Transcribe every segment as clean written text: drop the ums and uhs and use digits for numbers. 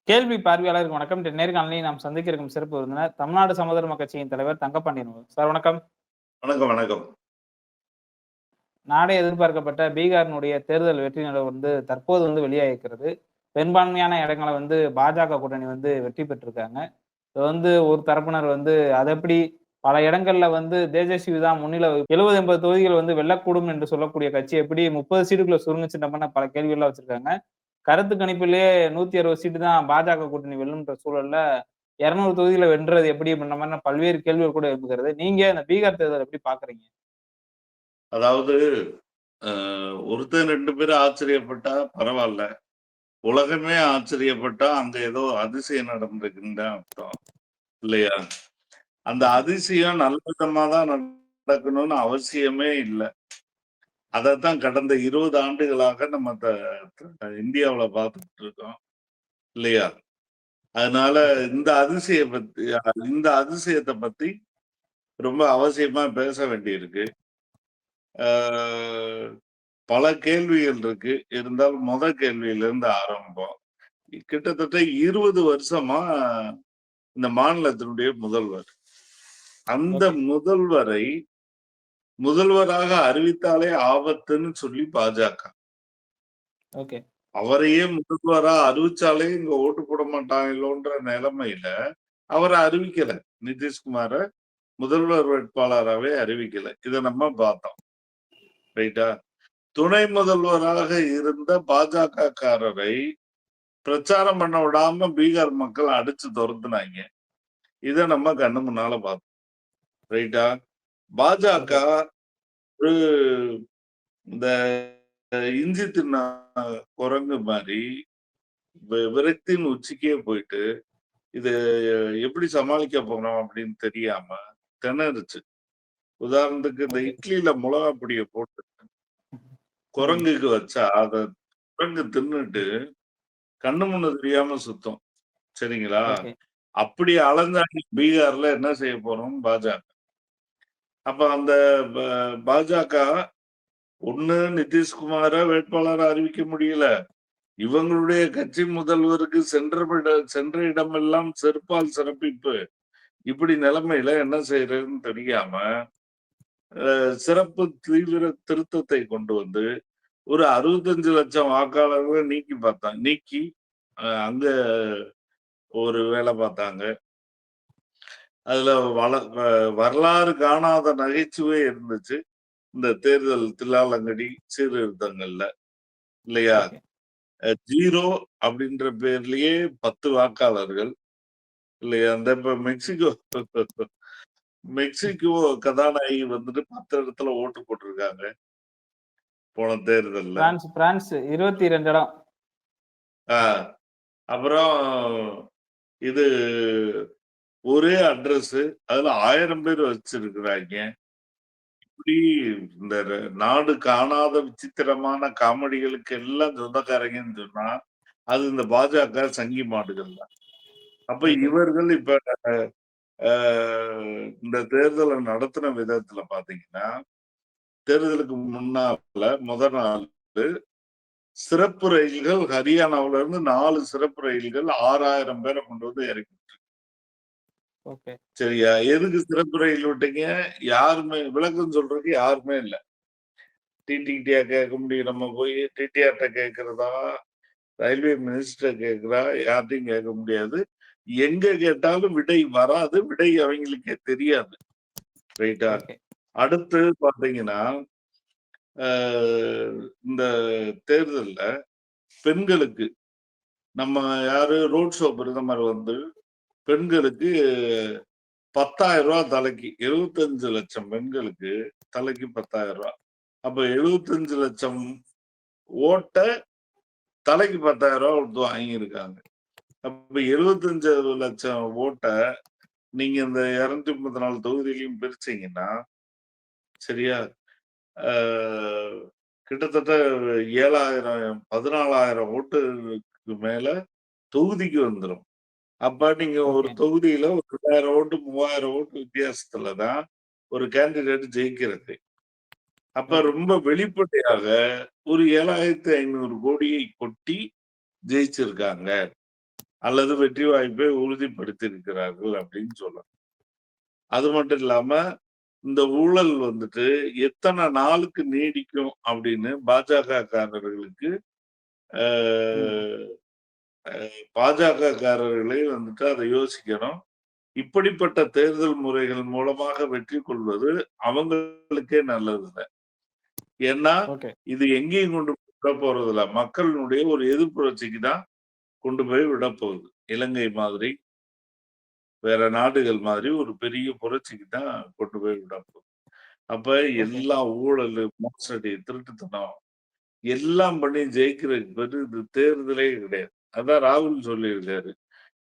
கேள்வி பார்வையாளருக்கு வணக்கம். இன்றைய நேர்காணலில் நாம் சந்திக்க இருக்கும் சிறப்பு விருந்தினர், தமிழ்நாடு சமதர்ம கட்சியின் தலைவர் தங்கப்பாண்டியன் அவர்கள். சார் வணக்கம். வணக்கம், வணக்கம். நாடே எதிர்பார்க்கப்பட்ட பீகாரினுடைய தேர்தல் வெற்றி நிலவு தற்போது வெளியாகியிருக்கிறது. பெரும்பான்மையான இடங்கள பாஜக கூட்டணி வெற்றி பெற்றிருக்காங்க. இது ஒரு தரப்பினர் அது எப்படி பல இடங்கள்ல தேஜஸ்வி தான் முன்னிலை 70, 80 தொகுதிகள் வெல்லக்கூடும் என்று சொல்லக்கூடிய கட்சி எப்படி 30 சீட்டுக்குள்ள சுருங்குச்சுன்ற பல கேள்விகள்லாம் வச்சிருக்காங்க. கருத்து கணிப்பிலேயே 160 சீட்டு தான் பாஜக கூட்டணி வெல்லும்ன்ற சூழல்ல 200 தொகுதியில வென்றது எப்படி அப்படின்ற மாதிரி பல்வேறு கேள்விகள் கூட எழுப்புகிறது. நீங்க இந்த பீகார் தேர்தல் எப்படி பாக்குறீங்க? அதாவது ஒருத்தர் 2 பேரும் ஆச்சரியப்பட்டா பரவால்ல. உலகமே ஆச்சரியப்பட்டா அங்க ஏதோ அதிசயம் நடந்திருக்குன்னு தான் அர்த்தம். இல்லையா? அந்த அதிசயம் நல்ல விதமா தான் நடக்கணும்னு அவசியமே இல்ல. அதத்தான் கடந்த 20 ஆண்டுகளாக நம்ம இந்தியாவுல பார்த்துட்டு இருக்கோம். இல்லையா? அதனால இந்த அதிசயத்த பத்தி ரொம்ப அவசியமா பேச வேண்டியிருக்கு. பல கேள்விகள் இருக்கு. இருந்தாலும் கேள்வியிலிருந்து ஆரம்பம். கிட்டத்தட்ட 20 வருஷமா இந்த மாநிலத்தினுடைய முதல்வர். அந்த முதல்வரை முதல்வராக அறிவித்தாலே ஆபத்துன்னு சொல்லி பாஜக. ஓகே. அவரையே முதல்வரா அறிவிச்சாலே இங்க ஓட்டு போட மாட்டாங்களோன்ற நிலைமையில அவரை அறிவிக்கல. நிதிஷ்குமார முதல்வர் வேட்பாளராவே அறிவிக்கல. இத நம்ம பார்த்தோம். ரைட்டா? துணை முதல்வராக இருந்த பாஜகக்காரரை பிரச்சாரம் பண்ண விடாம பீகார் மக்கள் அடிச்சு துரத்துனாங்க. இத நம்ம கண்ணு முன்னால பார்த்தோம். ரைட்டா? பாஜக ஒரு இந்த இஞ்சி தின்ன குரங்கு மாதிரி விரக்தியின் உச்சிக்கே போயிட்டு இது எப்படி சமாளிக்க போறோம் அப்படின்னு தெரியாம திணறுச்சு. உதாரணத்துக்கு இந்த இட்லியில மிளகா பொடியை போட்டு குரங்குக்கு வச்சா அத குரங்கு தின்னுட்டு கண்ணு முன்ன தெரியாம சுத்தம். சரிங்களா? அப்படி அலைஞ்சாங்க பீகார்ல என்ன செய்ய போறோம் பாஜக. அப்ப அந்த பாஜக ஒண்ணு நிதிஷ்குமார வேட்பாளர் அறிவிக்க முடியல. இவங்களுடைய கட்சி முதல்வருக்கு சென்ற இடமெல்லாம் செருப்பால் சிறப்பிப்பு. இப்படி நிலைமையில என்ன செய்யறதுன்னு தெரியாம சிறப்பு தீவிர திருத்தத்தை கொண்டு வந்து ஒரு 65 லட்சம் வாக்காளர்களை நீக்கி அங்க ஒரு வேலை பார்த்தாங்க. அதுல வரலாறு காணாத நகைச்சுவை இருந்துச்சு இந்த தேர்தல் தில்லாலங்கடி சீர்திருத்தங்கள்ல. இல்லையா? 0 அப்படின்ற பேர்லயே 10 வாக்காளர்கள். இல்லையா? அந்த இப்ப மெக்சிகோ கதாநாயகி 10 இடத்துல ஓட்டு போட்டிருக்காங்க போன தேர்தல்ல. பிரான்ஸ் 22 இடம். அப்புறம் இது ஒரே அட்ரஸ் அதுல 1000 பேர் வச்சிருக்கிறாங்க. இப்படி இந்த நாடு காணாத விசித்திரமான காமெடிகளுக்கு எல்லாம் சொந்தக்காரங்கன்னு சொன்னா அது இந்த பாஜக சங்கி மாடுகள் தான். அப்ப இவர்கள் இப்ப இந்த தேர்தலை நடத்தின விதத்துல பாத்தீங்கன்னா தேர்தலுக்கு முன்னால முதல் நாள் சிறப்பு ரயில்கள் ஹரியானாவில இருந்து 4 சிறப்பு ரயில்கள் 6000 பேரை கொண்டு வந்து இறக்கி. சரியா? எதுக்கு சிறப்பு ரயில் விட்டீங்க? யாருமே விளக்கம் சொல்றதுக்கு யாருமே இல்ல. டிடிடியா கேட்க முடியும். நம்ம போய் டிடிஆர்ட்ட கேட்கிறதா, ரயில்வே மினிஸ்டர் கேட்கிறா, யார்ட்டையும் கேட்க முடியாது. எங்க கேட்டாலும் விடை வராது. விடை அவங்களுக்கே தெரியாது. ரைட்டா? அடுத்து பாத்தீங்கன்னா இந்த தேர்தல்ல பெண்களுக்கு நம்ம யாரு ரோட் ஷோ பிரதமர் பெண்களுக்கு 10,000 ரூபாய் தலைக்கு 75 லட்சம் பெண்களுக்கு தலைக்கு 10,000 ரூபாய். அப்ப 75 லட்சம் ஓட்ட தலைக்கு 10,000 ரூபாய் கொடுத்து வாங்கியிருக்காங்க. அப்ப 75 லட்சம் ஓட்ட நீங்க இந்த 234 தொகுதியிலையும் பிரிச்சீங்கன்னா சரியா கிட்டத்தட்ட 7,000 14,000 ஓட்டுக்கு மேல தொகுதிக்கு வந்துடும். அப்ப நீங்க ஒரு தொகுதியில ஒரு 2,000 ஓட்டு 3,000 ஓட்டு வித்தியாசத்துலதான் ஒரு கேண்டிடேட் ஜெயிக்கிறது. அப்ப ரொம்ப வெளிப்படையாக ஒரு 7,500 கோடியை கொட்டி ஜெயிச்சிருக்காங்க. அல்லது வெற்றி வாய்ப்பை உறுதிப்படுத்தி இருக்கிறார்கள் அப்படின்னு சொல்லலாம். அது மட்டும் இல்லாம இந்த ஊழல் வந்துட்டு எத்தனை நாளுக்கு நீடிக்கும் அப்படின்னு பாஜக-காரர்களுக்கு பாஜக-காரர்களே வந்துட்டு அதை யோசிக்கணும். இப்படிப்பட்ட தேர்தல் முறைகள் மூலமாக வெற்றி கொள்வது அவங்களுக்கே நல்லது. ஏன்னா இது எங்கேயும் கொண்டு விட போறது இல்ல. மக்களினுடைய ஒரு எதிர்ப்புரட்சிக்கு தான் கொண்டு போய் விட போகுது. இலங்கை மாதிரி, வேற நாடுகள் மாதிரி ஒரு பெரிய புரட்சிக்கு தான் கொண்டு போய் விட போகுது. அப்ப எல்லா ஊழல், மோசடி, திருட்டுத்தனம் எல்லாம் பண்ணி ஜெயிக்கிறதுக்கு பேரு இது தேர்தலே கிடையாது. அதான் ராகுல் சொல்லியிருக்காரு.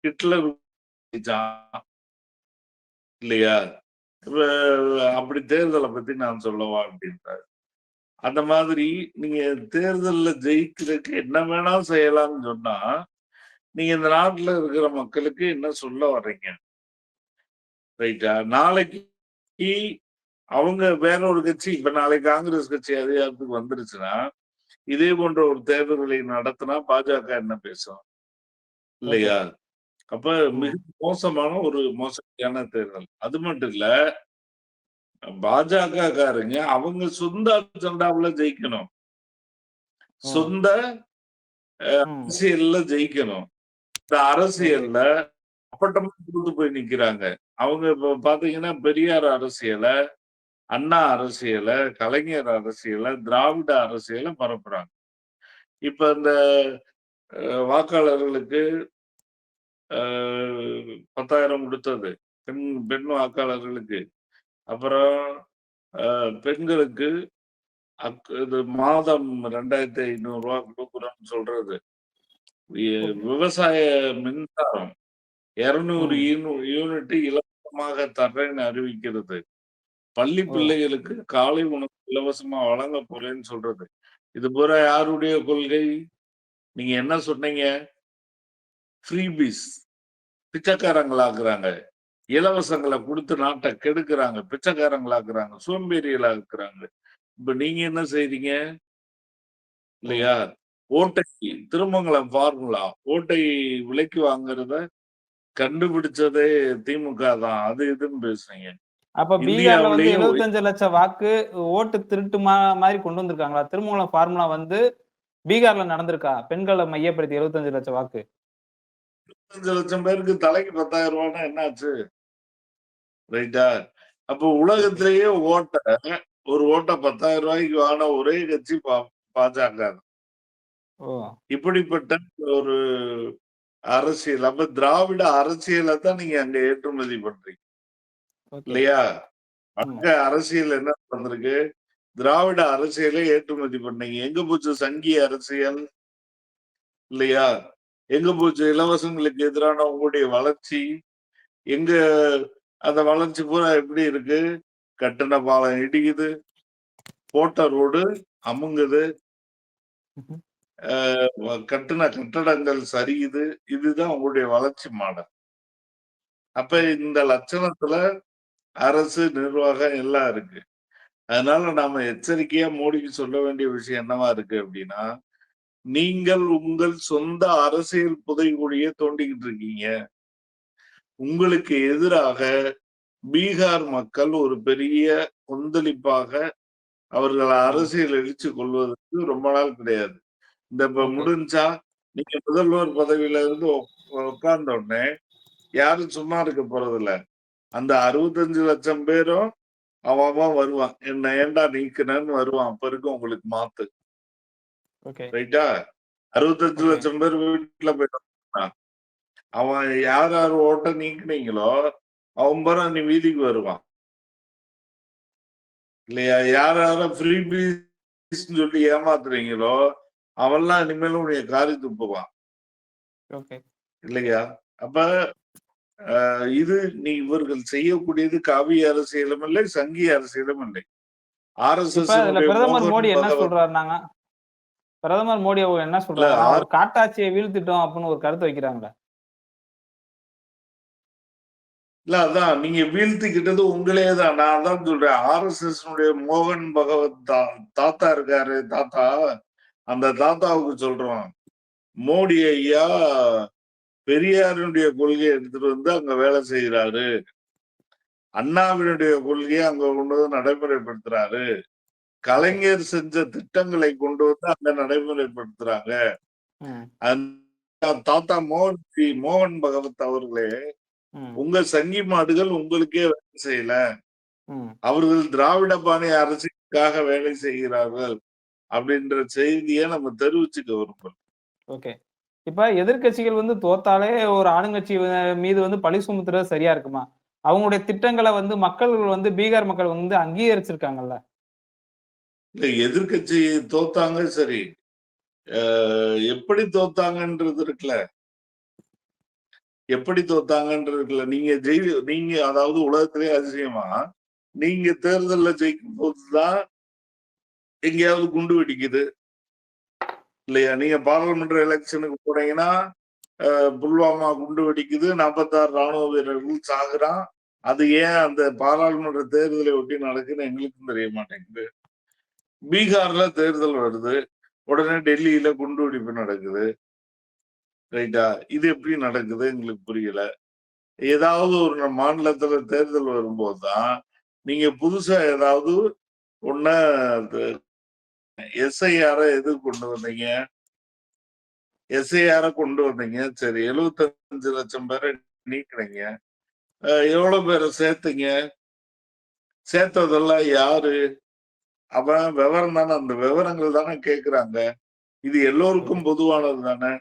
ஹிட்லர் இல்லையா? இப்ப அப்படி தேர்தலை பத்தி நான் சொல்லவா அப்படின்றாரு. அந்த மாதிரி நீங்க தேர்தல்ல ஜெயிக்கிறதுக்கு என்ன வேணாலும் செய்யலாம்னு சொன்னா, நீங்க இந்த நாட்டுல இருக்கிற மக்களுக்கு என்ன சொல்ல வர்றீங்க? ரைட்டா? நாளைக்கு அவங்க வேற ஒரு கட்சி, இப்ப நாளைக்கு காங்கிரஸ் கட்சி அதிகாரத்துக்கு வந்துருச்சுன்னா, இதே போன்ற ஒரு தேர்தல்களை நடத்தினா பாஜக என்ன பேசும்? இல்லையா? அப்ப மிக மோசமான ஒரு மோசடியான தேர்தல். அது மட்டும் இல்ல, பாஜக-காரங்க அவங்க சொந்த அஜெண்டாவுல ஜெயிக்கணும். சொந்த அரசியல்ல ஜெயிக்கணும். இந்த அரசியல்ல அப்பட்டமா தோத்து போய் நிக்கிறாங்க. அவங்க இப்ப பாத்தீங்கன்னா பெரியார் அரசியல, அண்ணா அரசியல, கலைஞர் அரசியல, திராவிட அரசியல பரப்புறாங்க. இப்ப இந்த வாக்காளர்களுக்கு 10,000 கொடுத்தது பெண் வாக்காளர்களுக்கு. அப்புறம் பெண்களுக்கு இது மாதம் 2,500 ரூபாய் கொடுக்குறோம்னு சொல்றது. விவசாய மின்சாரம் 200 யூனிட் இலவசமாக தர்றேன்னு அறிவிக்கிறது. பள்ளி பிள்ளைகளுக்கு காலை உணவு இலவசமா வழங்க போறேன்னு சொல்றது. இது பூரா யாருடைய கொள்கை? நீங்க என்ன சொன்னீங்க? ஃப்ரீபீஸ், பிச்சைக்காரங்களாக்குறாங்க. இலவசங்களை கொடுத்து நாட்டை கெடுக்கிறாங்க, பிச்சைக்காரங்களாக்குறாங்க, சோம்பேறிகளாக்குறாங்க. இப்ப நீங்க என்ன செய்றீங்க? இல்லையா? ஓட்டை திருமங்கலம் ஃபார்முலா ஓட்டை விலைக்கு வாங்குறத கண்டுபிடிச்சதே திமுக தான். அது இதுன்னு பேசுறீங்க. அப்ப பீகார்ல வந்து 75 லட்சம் வாக்கு ஓட்டு திருட்டு மாதிரி கொண்டு வந்திருக்காங்களா? திருமங்கலம் ஃபார்முலா வந்து பீகார்ல நடந்திருக்கா? பெண்களை மையப்படுத்தி 75 லட்சம் வாக்கு. 75 லட்சம் பேருக்கு தலைக்கு 10,000 ரூபாய்னா என்னாச்சு? ரைட்டா? அப்போ உலகத்திலேயே ஒரு ஓட்ட 10,000 ரூபாய்க்கு வாங்கின ஒரே கட்சி பாஜக. இப்படிப்பட்ட ஒரு அரசியல். அப்ப திராவிட அரசியலை தான் நீங்க அங்க ஏற்றுமதி பண்றீங்க. இல்லையா? அங்க அரசியல் என்ன நடந்திருக்கு? திராவிட அரசியலை ஏற்றுமதி பண்ணீங்க. எங்க போச்சு சங்கிய அரசியல்? இல்லையா? எங்க போச்சு இலவசங்களுக்கு எதிரான உங்களுடைய வளர்ச்சி? எங்க அந்த வளர்ச்சி பூரா எப்படி இருக்கு? கட்டின பாலம் இடிக்குது, போட்ட ரோடு அமுங்குது, கட்டின கட்டடங்கள் சரியுது. இதுதான் உங்களுடைய வளர்ச்சி மாடல். அப்ப இந்த லட்சணத்துல அரசு, நிர்வாகம் எல்லாம் இருக்கு. அதனால நாம எச்சரிக்கையா மோடிக்கு சொல்ல வேண்டிய விஷயம் என்னவா இருக்கு அப்படின்னா, நீங்கள் உங்கள் சொந்த அரசியல் புதைகுழியை தோண்டிக்கிட்டு இருக்கீங்க. உங்களுக்கு எதிராக பீகார் மக்கள் ஒரு பெரிய கொந்தளிப்பாக அவர்கள் அரசியல் எழுச்சி கொள்வதற்கு ரொம்ப நாள் கிடையாது. இந்த இப்ப முடிஞ்சா நீங்க முதல்வர் பதவியில இருந்து உட்கார்ந்த உடனே யாரும் சும்மா இருக்க போறதில்ல. அந்த 65 லட்சம் பேரும் அவன் வருவான். என்ன ஏண்டா நீக்கினன்னு வருவான். அப்ப இருக்கும் உங்களுக்கு மாத்து. ரைட்டா? 65 லட்சம் பேர் வீட்டுல போயிட்டான். அவன் யார் யார் ஓட்ட நீக்கினீங்களோ அவன் பூரா நீ வீதிக்கு வருவான். இல்லையா? யார் யார ஃப்ரீ பீஸ் சொல்லி ஏமாத்துறீங்களோ அவன்லாம் இனிமேலும் உடைய காரி துப்புவான். இல்லையா? அப்ப இது நீ இவர்கள் செய்யக்கூடியது காவிய அரசியலும் இல்லை, சங்கிய அரசியலும் இல்லை. RSS பிரதமர் மோடி என்ன சொல்றாருனாங்க? பிரதமர் மோடி அவங்க என்ன சொல்றாங்க? காட்டாட்சியை வீழ்த்திட்டோம் அப்படின்னு ஒரு கருத்து வைக்கிறாங்களா? இல்ல அதான் நீங்க வீழ்த்திக்கிட்டது உங்களே தான். நான் தான் சொல்றேன். RSS மோகன் பகவத் தாத்தா இருக்காரு. தாத்தா அந்த தாத்தாவுக்கு சொல்றோம். மோடி ஐயா பெரியாருடைய கொள்கையை எடுத்துட்டு வந்து அங்க வேலை செய்யறாரு. அண்ணாவினுடைய கொள்கையை அங்க கொண்டு வந்து நடைமுறைப்படுத்துறாரு. கலைஞர் செஞ்ச திட்டங்களை கொண்டு வந்து அங்க நடைமுறைப்படுத்துறாங்க. தாத்தா மோகன் பகவத் அவர்களே, உங்க சங்கி மாடுகள் உங்களுக்கே வேலை செய்யல. அவர்கள் திராவிட பாணி அரசியலுக்காக வேலை செய்கிறார்கள் அப்படின்ற செய்தியை நம்ம தெரிவிச்சுக்க விரும்புறோம். ஓகே. இப்ப எதிர்க்கட்சிகள் வந்து தோத்தாலே ஒரு ஆளுங்கட்சி மீது வந்து பழி சுமத்துறது சரியா இருக்குமா? அவங்களுடைய திட்டங்களை வந்து மக்கள் வந்து பீகார் மக்கள் வந்து அங்கீகரிச்சிருக்காங்கல்ல. இல்ல எதிர்க்கட்சி தோத்தாங்க சரி. எப்படி தோத்தாங்கன்றது இருக்குல்ல. எப்படி தோத்தாங்கன்றது இருக்குல்ல. நீங்க அதாவது உலகத்திலே அதிசயமா, நீங்க தேர்தல்ல ஜெயிக்கும் போதுதான் எங்கேயாவது குண்டு வெடிக்குது. இல்லையா? நீங்க பாராளுமன்ற எலெக்ஷனுக்கு போனீங்கன்னா, புல்வாமா குண்டு வெடிக்குது. 46 ராணுவ வீரர்கள் சாகுறான். அது ஏன் அந்த பாராளுமன்ற தேர்தலை ஒட்டி நடக்குதுன்னு எங்களுக்கும் தெரிய மாட்டேங்குது. பீகார்ல தேர்தல் வருது. உடனே டெல்லியில குண்டு வெடிப்பு நடக்குது. ரைட்டா? இது எப்படி நடக்குது எங்களுக்கு புரியல. ஏதாவது ஒரு மாநிலத்துல தேர்தல் வரும்போது தான், நீங்க புதுசா ஏதாவது ஒண்ண எஸ்ஐஆர எதுக்கு கொண்டு வந்தீங்க? எஸ்ஐஆர கொண்டு வந்தீங்க. சரி 75 லட்சம் பேரை நீக்குனீங்க. எவ்வளவு பேரை சேர்த்தீங்க? சேர்த்ததெல்லாம் யாரு? அவன் விவரம் தானே, அந்த விவரங்கள் தானே கேட்கிறாங்க. இது எல்லோருக்கும் பொதுவானது தானே.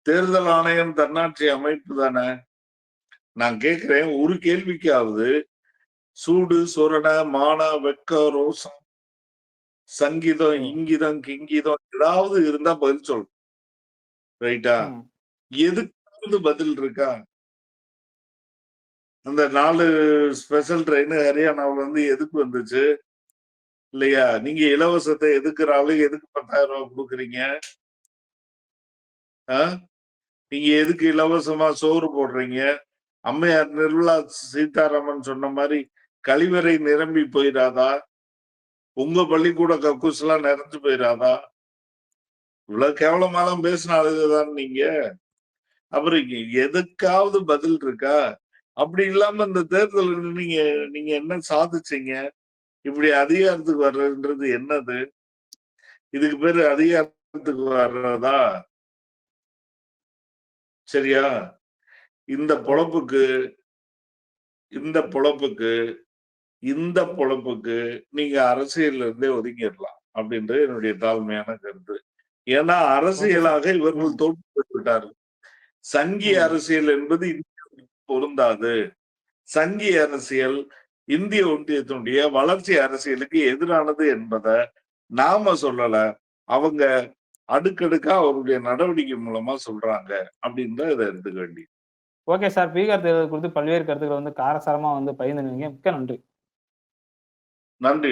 தேர்தல் ஆணையம் தன்னாட்சி அமைப்பு தானே. நான் கேட்கிறேன், ஒரு கேள்விக்காவது சூடு, சொரண, மான, வெட்க, ரோசம், சங்கீதம், இங்கிதம், கிங்கீதம் ஏதாவது இருந்தா பதில் சொல்லு. ரைட்டா? எதுக்காவது பதில் இருக்கா? அந்த 4 ஸ்பெஷல் ட்ரெயின் ஹரியானாவுல இருந்து எதுக்கு வந்துச்சு? இல்லையா? நீங்க இலவசத்தை எதுக்குற ஆளுக்கு எதுக்கு 10,000 ரூபாய் குடுக்குறீங்க? நீங்க எதுக்கு இலவசமா சோறு போடுறீங்க? அம்மையார் நிர்மலா சீதாராமன் சொன்ன மாதிரி கழிவறை நிரம்பி போயிடாதா? உங்க பள்ளிக்கூட கக்கூஸ் எல்லாம் நிறைஞ்சு போயிடாதா? இவ்வளவு கேவலமாலாம் பேசின ஆளுதான் நீங்க. அப்புறம் எதுக்காவது பதில் இருக்கா? அப்படி இல்லாம இந்த தேர்தல் நீங்க நீங்க என்ன சாதிச்சீங்க? இப்படி அதிகாரத்துக்கு வர்றதுன்றது என்னது? இதுக்கு பேரு அதிகாரத்துக்கு வர்றதா? சரியா? இந்த பொழப்புக்கு நீங்க அரசியல்ல இருந்தே ஒதுங்கிடலாம் அப்படின்றது என்னுடைய தாழ்மையான கருத்து. ஏன்னா அரசியலாக இவர்கள் தோற்று விட்டார்கள். சங்கி அரசியல் என்பது பொருந்தாது. சங்கி அரசியல் இந்திய ஒன்றியத்தினுடைய வளர்ச்சி அரசியலுக்கு எதிரானது என்பதை நாம சொல்லல. அவங்க அடுக்கடுக்கா அவருடைய நடவடிக்கை மூலமா சொல்றாங்க அப்படின்னு தான் இதை எடுத்துக்க வேண்டியது. Okay sir. பீகார் தேர்தல் குறித்து பல்வேறு கருத்துக்களை வந்து காரசாரமா வந்து பகிர்ந்துருந்தீங்க. மிக்க நன்றி. நன்றி.